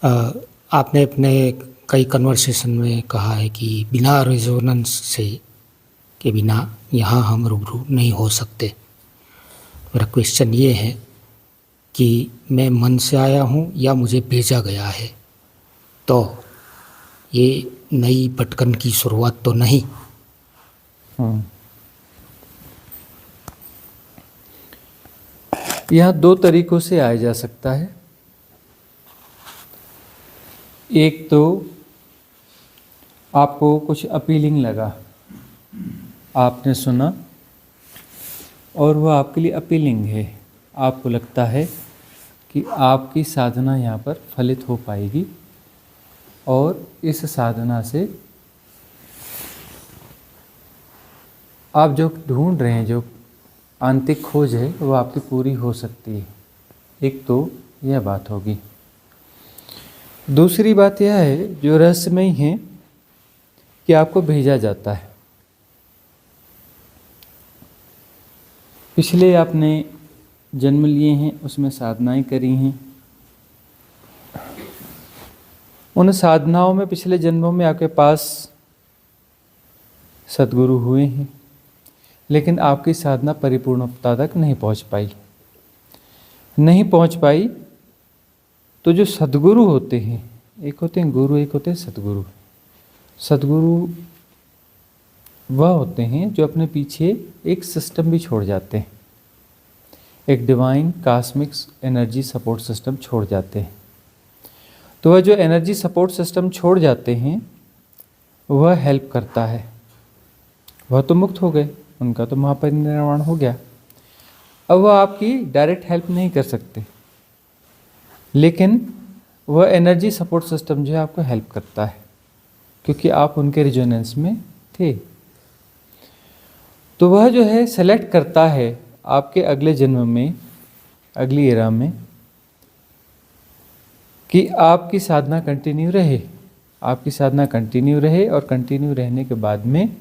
अ, आपने अपने कई कन्वर्सेशन में कहा है कि बिना रेजोनेंस से के बिना यहाँ हम रूबरू नहीं हो सकते। मेरा क्वेश्चन ये है कि मैं मन से आया हूँ या मुझे भेजा गया है, तो ये नई भटकन की शुरुआत तो नहीं? यह दो तरीकों से आया जा सकता है। एक तो आपको कुछ अपीलिंग लगा, आपने सुना और वह आपके लिए अपीलिंग है, आपको लगता है कि आपकी साधना यहाँ पर फलित हो पाएगी और इस साधना से आप जो ढूंढ रहे हैं, जो आंतरिक खोज है, वो आपकी पूरी हो सकती है। एक तो यह बात होगी। दूसरी बात यह है जो रहस्यमयी है कि आपको भेजा जाता है। पिछले आपने जन्म लिए हैं, उसमें साधनाएं करी हैं। उन साधनाओं में पिछले जन्मों में आपके पास सद्गुरु हुए हैं, लेकिन आपकी साधना परिपूर्णता तक नहीं पहुंच पाई। तो जो सद्गुरु होते हैं, एक होते हैं गुरु, एक होते हैं सद्गुरु। सद्गुरु वह होते हैं जो अपने पीछे एक सिस्टम भी छोड़ जाते हैं, एक divine cosmic energy support system छोड़ जाते हैं। तो वह जो एनर्जी सपोर्ट सिस्टम छोड़ जाते हैं वह हेल्प करता है। वह तो मुक्त हो गए, उनका तो महापरिनिर्वाण हो गया। अब वह आपकी डायरेक्ट हेल्प नहीं कर सकते, लेकिन वह एनर्जी सपोर्ट सिस्टम जो है आपको हेल्प करता है, क्योंकि आप उनके रिजोनेंस में थे। तो वह जो है सेलेक्ट करता है आपके अगले जन्म में, अगली एरा में, कि आपकी साधना कंटिन्यू रहे। आपकी साधना कंटिन्यू रहे और कंटिन्यू रहने के बाद में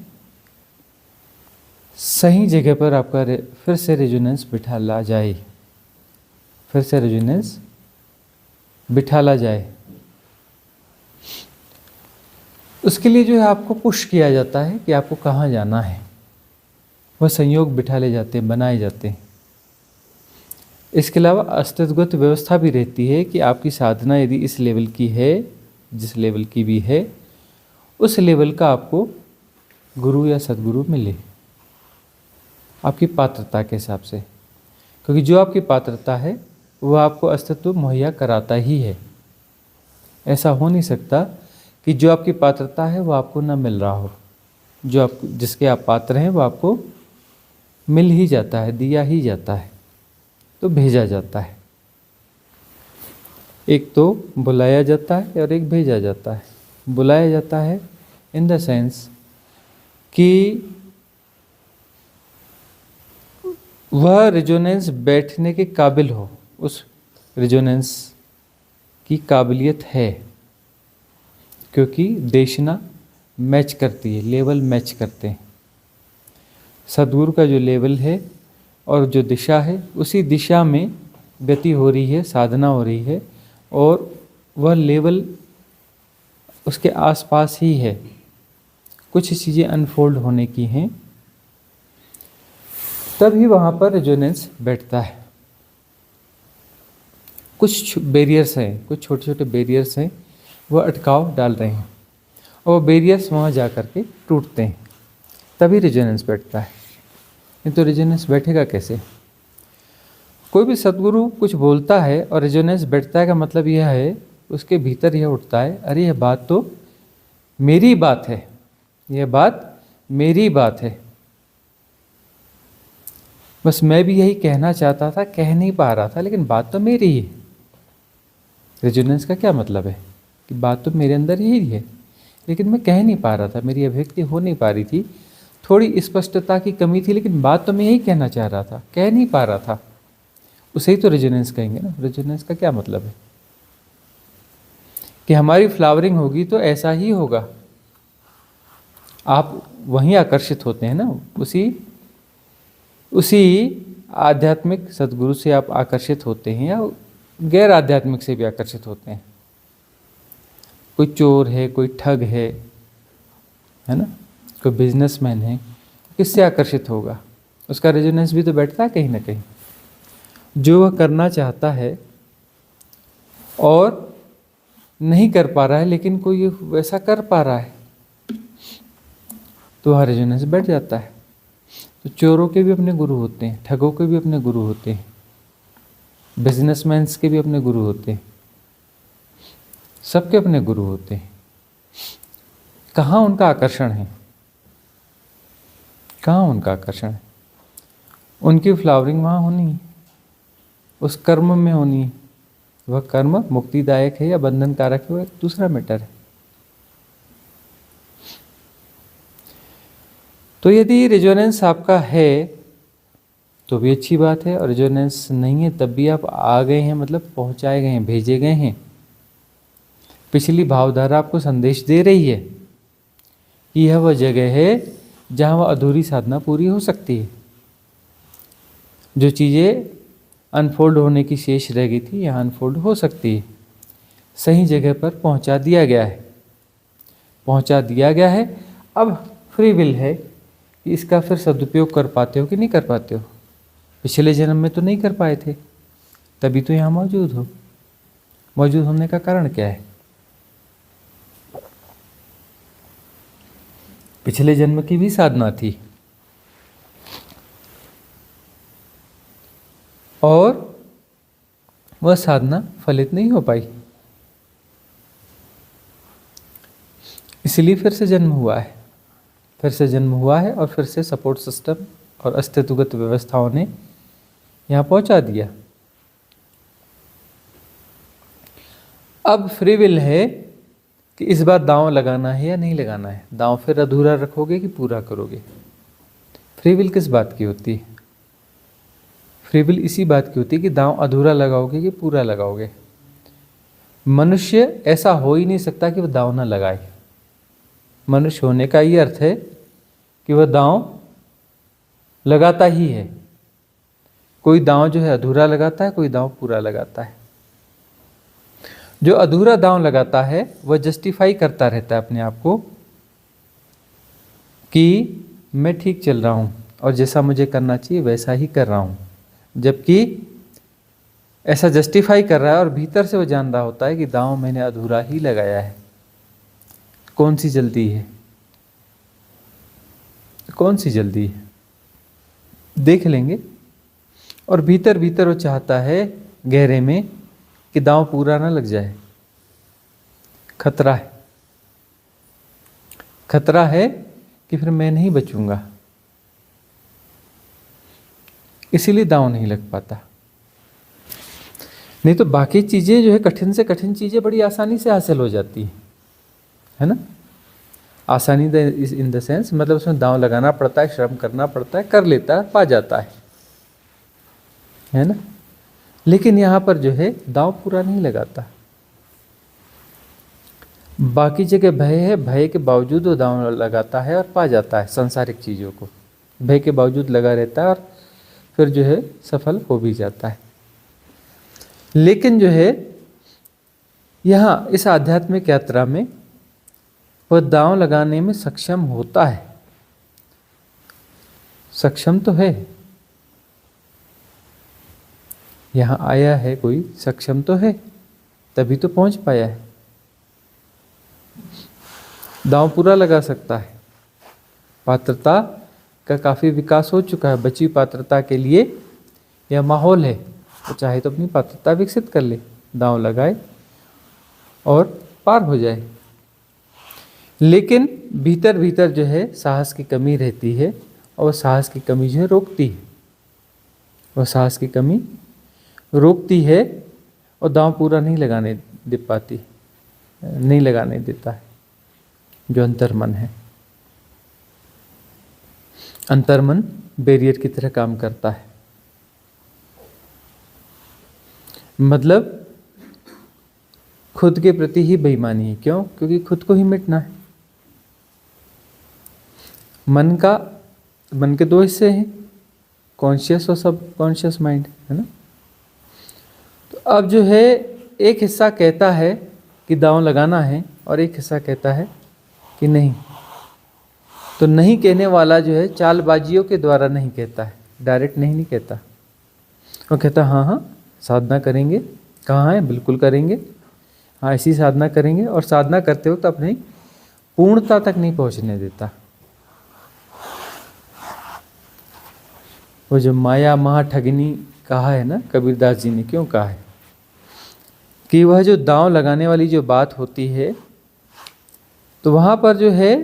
सही जगह पर आपका फिर से रेजोनेंस बिठाला जाए, फिर से रेजोनेंस बिठाला जाए। उसके लिए जो है आपको पुश किया जाता है कि आपको कहाँ जाना है। वह संयोग बिठाले जाते हैं, बनाए जाते हैं। इसके अलावा अस्तित्वगत व्यवस्था भी रहती है कि आपकी साधना यदि इस लेवल की है, जिस लेवल की भी है, उस लेवल का आपको गुरु या सद्गुरु मिले आपकी पात्रता के हिसाब से, क्योंकि जो आपकी पात्रता है वह आपको अस्तित्व मुहैया कराता ही है। ऐसा हो नहीं सकता कि जो आपकी पात्रता है वो आपको ना मिल रहा हो। जो आप जिसके आप पात्र हैं वो आपको मिल ही जाता है, दिया ही जाता है, तो भेजा जाता है। एक तो बुलाया जाता है और एक भेजा जाता है। बुलाया जाता है इन द सेंस कि वह रेजोनेंस बैठने के काबिल हो, उस रेजोनेंस की काबिलियत है, क्योंकि देशना मैच करती है, लेवल मैच करते हैं। सद्गुरु का जो लेवल है और जो दिशा है, उसी दिशा में गति हो रही है, साधना हो रही है, और वह लेवल उसके आसपास ही है। कुछ चीज़ें अनफोल्ड होने की हैं, तभी वहाँ पर रेजोनेंस बैठता है। कुछ बैरियर्स हैं, कुछ छोटे छोटे बैरियर्स हैं, वह अटकाव डाल रहे हैं, और वो बैरियर्स वहाँ जा कर के टूटते हैं, तभी रेजोनेंस बैठता है। नहीं तो रेजोनेंस बैठेगा कैसे? कोई भी सद्गुरु कुछ बोलता है और रेजोनेंस बैठता है का मतलब यह है, उसके भीतर यह उठता है, अरे यह बात तो मेरी बात है, यह बात मेरी बात है। बस मैं भी यही कहना चाहता था, कह नहीं पा रहा था, लेकिन बात तो मेरी ही है। रेजोनेंस का क्या मतलब है कि बात तो मेरे अंदर ही है, लेकिन मैं कह नहीं पा रहा था, मेरी अभिव्यक्ति हो नहीं पा रही थी, थोड़ी स्पष्टता की कमी थी, लेकिन बात तो मैं यही कहना चाह रहा था, कह नहीं पा रहा था। उसे ही तो रेजोनेंस कहेंगे ना। रेजोनेंस का क्या मतलब है कि हमारी फ्लावरिंग होगी तो ऐसा ही होगा। आप वहीं आकर्षित होते हैं ना, उसी आध्यात्मिक सद्गुरु से आप आकर्षित होते हैं, या गैर आध्यात्मिक से भी आकर्षित होते हैं। कोई चोर है, कोई ठग है ना, कोई बिजनेसमैन है, किससे आकर्षित होगा? उसका रेजोनेंस भी तो बैठता है कहीं ना कहीं। जो वह करना चाहता है और नहीं कर पा रहा है, लेकिन कोई वैसा कर पा रहा है, तो वह रेजोनेंस बैठ जाता है। तो चोरों के भी अपने गुरु होते हैं, ठगों के भी अपने गुरु होते हैं, बिजनेसमैन्स के भी अपने गुरु होते हैं, सबके अपने गुरु होते हैं। कहाँ उनका आकर्षण है? कहाँ उनका आकर्षण है? उनकी फ्लावरिंग वहाँ होनी है, उस कर्म में होनी है। वह कर्म मुक्तिदायक है या बंधन कारक है, वह एक दूसरा मैटर है। तो यदि रेजोनेंस आपका है तो भी अच्छी बात है, और रेजोनेंस नहीं है तब भी आप आ गए हैं, मतलब पहुंचाए गए हैं, भेजे गए हैं। पिछली भावधारा आपको संदेश दे रही है कि यह वह जगह है जहां वह अधूरी साधना पूरी हो सकती है। जो चीज़ें अनफोल्ड होने की शेष रह गई थी, यहाँ अनफोल्ड हो सकती है। सही जगह पर पहुंचा दिया गया है, पहुंचा दिया गया है। अब फ्री विल है कि इसका फिर सदुपयोग कर पाते हो कि नहीं कर पाते हो। पिछले जन्म में तो नहीं कर पाए थे, तभी तो यहाँ मौजूद हो। मौजूद होने का कारण क्या है? पिछले जन्म की भी साधना थी और वह साधना फलित नहीं हो पाई, इसलिए फिर से जन्म हुआ है। फिर से जन्म हुआ है और फिर से सपोर्ट सिस्टम और अस्तित्वगत व्यवस्थाओं ने यहाँ पहुँचा दिया। अब फ्री विल है कि इस बार दांव लगाना है या नहीं लगाना है। दांव फिर अधूरा रखोगे कि पूरा करोगे? फ्री विल किस बात की होती है? फ्री विल इसी बात की होती है कि दांव अधूरा लगाओगे कि पूरा लगाओगे। मनुष्य ऐसा हो ही नहीं सकता कि वह दांव ना लगाए। मनुष्य होने का ये अर्थ है कि वह दांव लगाता ही है। कोई दांव जो है अधूरा लगाता है, कोई दांव पूरा लगाता है। जो अधूरा दांव लगाता है वह जस्टिफाई करता रहता है अपने आप को कि मैं ठीक चल रहा हूँ और जैसा मुझे करना चाहिए वैसा ही कर रहा हूँ, जबकि ऐसा जस्टिफाई कर रहा है और भीतर से वो जान रहा होता है कि दांव मैंने अधूरा ही लगाया है। कौन सी जल्दी है? कौन सी जल्दी है? देख लेंगे। और भीतर भीतर वो चाहता है गहरे में कि दांव पूरा ना लग जाए। खतरा है, खतरा है कि फिर मैं नहीं बचूंगा, इसीलिए दांव नहीं लग पाता। नहीं तो बाकी चीजें जो है, कठिन से कठिन चीजें बड़ी आसानी से हासिल हो जाती है ना। आसानी इन द सेंस मतलब उसमें दांव लगाना पड़ता है, श्रम करना पड़ता है, कर लेता है, पा जाता है ना। लेकिन यहाँ पर जो है दांव पूरा नहीं लगाता। बाकी जगह भय है, भय के बावजूद वो दांव लगाता है और पा जाता है सांसारिक चीज़ों को। भय के बावजूद लगा रहता है और फिर जो है सफल हो भी जाता है। लेकिन जो है यहाँ इस आध्यात्मिक यात्रा में वह दांव लगाने में सक्षम होता है। सक्षम तो है, यहाँ आया है कोई, सक्षम तो है, तभी तो पहुंच पाया है। दांव पूरा लगा सकता है। पात्रता का काफ़ी विकास हो चुका है। बची पात्रता के लिए यह माहौल है, तो चाहे तो अपनी पात्रता विकसित कर ले, दांव लगाए और पार हो जाए। लेकिन भीतर भीतर जो है साहस की कमी रहती है और वह साहस की कमी जो है रोकती है। वह साहस की कमी रोकती है और दांव पूरा नहीं लगाने दे पाती, नहीं लगाने देता है। जो अंतर्मन है, अंतर्मन बैरियर की तरह काम करता है। मतलब खुद के प्रति ही बेईमानी है। क्यों? क्योंकि खुद को ही मिटना है। मन के दो हिस्से हैं, कॉन्शियस और सब कॉन्शियस माइंड, है ना। तो अब जो है एक हिस्सा कहता है कि दांव लगाना है और एक हिस्सा कहता है कि नहीं। तो नहीं कहने वाला जो है चालबाजियों के द्वारा नहीं कहता है, डायरेक्ट नहीं कहता। वो कहता हाँ हाँ साधना करेंगे, कहाँ है, बिल्कुल करेंगे, हाँ ऐसी साधना करेंगे, और साधना करते वक्त अपनी पूर्णता तक नहीं पहुँचने देता। वो जो माया महाठगिनी कहा है ना कबीरदास जी ने, क्यों कहा है कि वह जो दांव लगाने वाली जो बात होती है, तो वहाँ पर जो है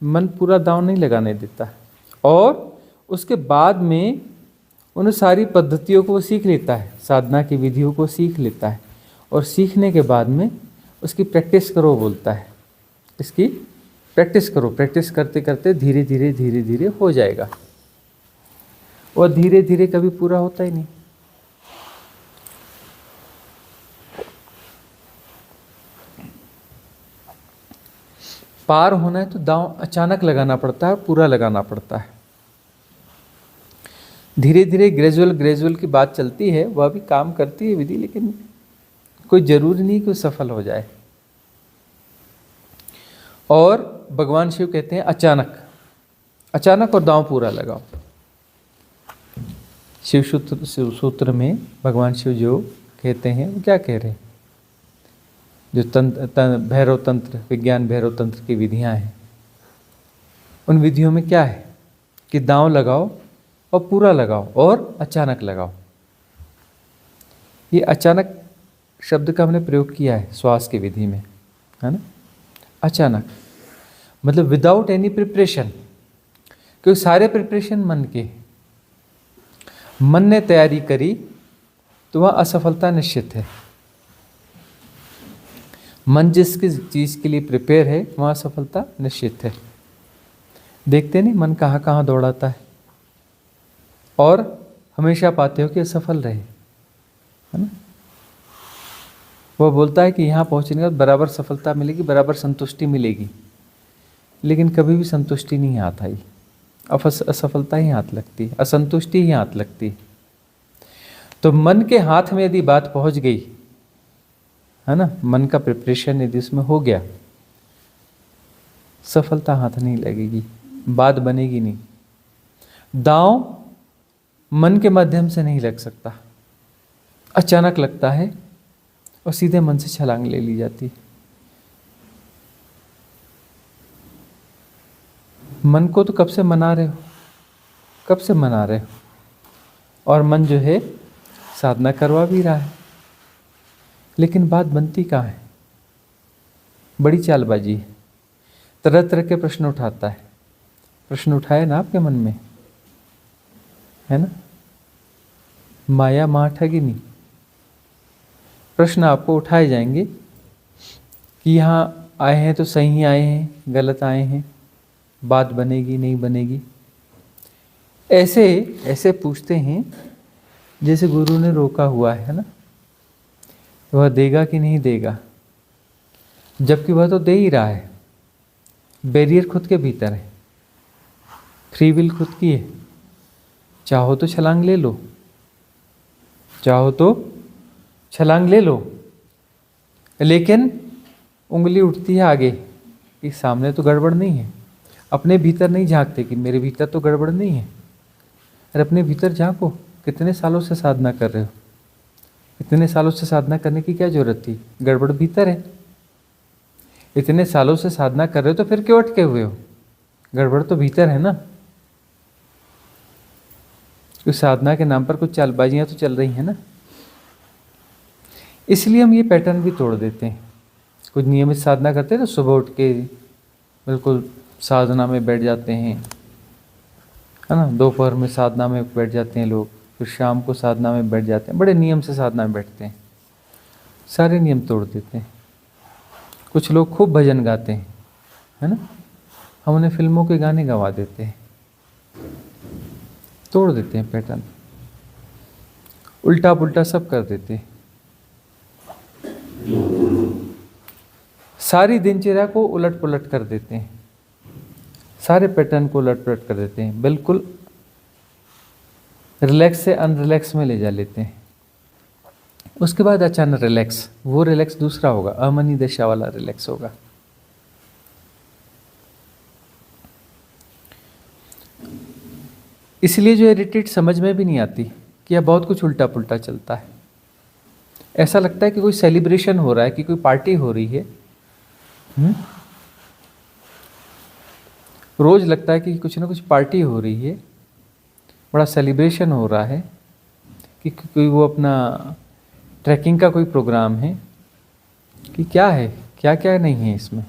मन पूरा दांव नहीं लगाने देता, और उसके बाद में उन सारी पद्धतियों को सीख लेता है, साधना की विधियों को सीख लेता है, और सीखने के बाद में उसकी प्रैक्टिस करो बोलता है, इसकी प्रैक्टिस करो, प्रैक्टिस करते करते धीरे धीरे धीरे धीरे हो जाएगा। और धीरे धीरे कभी पूरा होता ही नहीं। पार होना है तो दांव अचानक लगाना पड़ता है, पूरा लगाना पड़ता है। धीरे धीरे ग्रेजुअल की बात चलती है, वह भी काम करती है विधि, लेकिन कोई जरूरी नहीं कि सफल हो जाए। और भगवान शिव कहते हैं अचानक और दांव पूरा लगाओ। शिव सूत्र में भगवान शिव जो कहते हैं वो क्या कह रहे हैं, जो भैरव तंत्र, विज्ञान भैरव तंत्र की विधियां हैं, उन विधियों में क्या है कि दांव लगाओ और पूरा लगाओ और अचानक लगाओ। ये अचानक शब्द का हमने प्रयोग किया है श्वास की विधि में, है ना। अचानक मतलब विदाउट एनी प्रिपरेशन, क्योंकि सारे प्रिपरेशन मन के, मन ने तैयारी करी तो वह असफलता निश्चित है। मन जिस चीज के लिए प्रिपेयर है वहाँ सफलता निश्चित है। देखते नहीं मन कहाँ कहाँ दौड़ाता है, और हमेशा पाते हो कि असफल रहे, है ना। वह बोलता है कि यहाँ पहुँचने के बाद बराबर सफलता मिलेगी, बराबर संतुष्टि मिलेगी, लेकिन कभी भी संतुष्टि नहीं हाथ आई, असफलता ही हाथ लगती है, असंतुष्टि ही हाथ लगती है। तो मन के हाथ में यदि बात पहुँच गई, है ना, मन का प्रिपरेशन यदि उसमें हो गया, सफलता हाथ नहीं लगेगी, बात बनेगी नहीं। दांव मन के माध्यम से नहीं लग सकता, अचानक लगता है और सीधे मन से छलांग ले ली जाती है। मन को तो कब से मना रहे हो, कब से मना रहे हो, और मन जो है साधना करवा भी रहा है, लेकिन बात बनती कहाँ है। बड़ी चालबाजी है, तरह तरह के प्रश्न उठाता है। प्रश्न उठाए ना आपके मन में, है ना, माया महाठगिनी। प्रश्न आपको उठाए जाएंगे कि यहाँ आए हैं तो सही ही आए हैं, गलत आए हैं, बात बनेगी नहीं बनेगी। ऐसे ऐसे पूछते हैं जैसे गुरु ने रोका हुआ है ना, वह देगा कि नहीं देगा, जबकि वह तो दे ही रहा है। बैरियर खुद के भीतर है, फ्री विल खुद की है। चाहो तो छलांग ले लो, चाहो तो छलांग ले लो, लेकिन उंगली उठती है आगे कि सामने तो गड़बड़ नहीं है। अपने भीतर नहीं झांकते कि मेरे भीतर तो गड़बड़ नहीं है। अरे अपने भीतर झांको, कितने सालों से साधना कर रहे हो, इतने सालों से साधना करने की क्या जरूरत थी, गड़बड़ भीतर है। इतने सालों से साधना कर रहे हो तो फिर क्यों अटके हुए हो, गड़बड़ तो भीतर है ना। क्योंकि साधना के नाम पर कुछ चालबाजियां तो चल रही हैं ना, इसलिए हम ये पैटर्न भी तोड़ देते हैं। कुछ नियमित साधना करते हैं तो सुबह उठ के बिल्कुल साधना में बैठ जाते हैं, है ना, दोपहर में साधना में बैठ जाते हैं लोग, फिर शाम को साधना में बैठ जाते हैं, बड़े नियम से साधना में बैठते हैं, सारे नियम तोड़ देते हैं। कुछ लोग खूब भजन गाते हैं, है ना, हम उन्हें फिल्मों के गाने गवा देते हैं, तोड़ देते हैं पैटर्न, उल्टा पुल्टा सब कर देते हैं। सारी दिनचर्या को उलट पुलट कर देते हैं, सारे पैटर्न को उलट पुलट कर देते हैं, बिल्कुल रिलैक्स से अनरिलैक्स में ले जा लेते हैं। उसके बाद अचानक रिलैक्स, वो रिलैक्स दूसरा होगा, अमनी दशा वाला रिलैक्स होगा। इसलिए जो है रिट्रीट समझ में भी नहीं आती कि यह बहुत कुछ उल्टा पुल्टा चलता है। ऐसा लगता है कि कोई सेलिब्रेशन हो रहा है, कि कोई पार्टी हो रही है। रोज लगता है कि कुछ ना कुछ पार्टी हो रही है, बड़ा सेलिब्रेशन हो रहा है, कि कोई वो अपना ट्रैकिंग का कोई प्रोग्राम है, कि क्या है, क्या क्या नहीं है इसमें।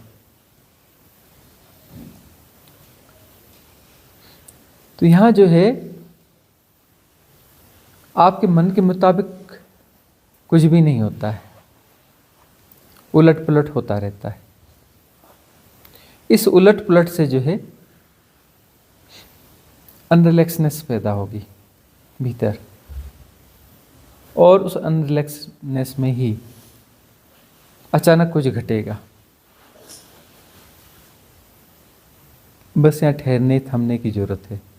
तो यहाँ जो है आपके मन के मुताबिक कुछ भी नहीं होता है, उलट पुलट होता रहता है। इस उलट पुलट से जो है अनरिलैक्सनेस पैदा होगी भीतर, और उस अनरिलैक्सनेस में ही अचानक कुछ घटेगा। बस यहाँ ठहरने थमने की जरूरत है।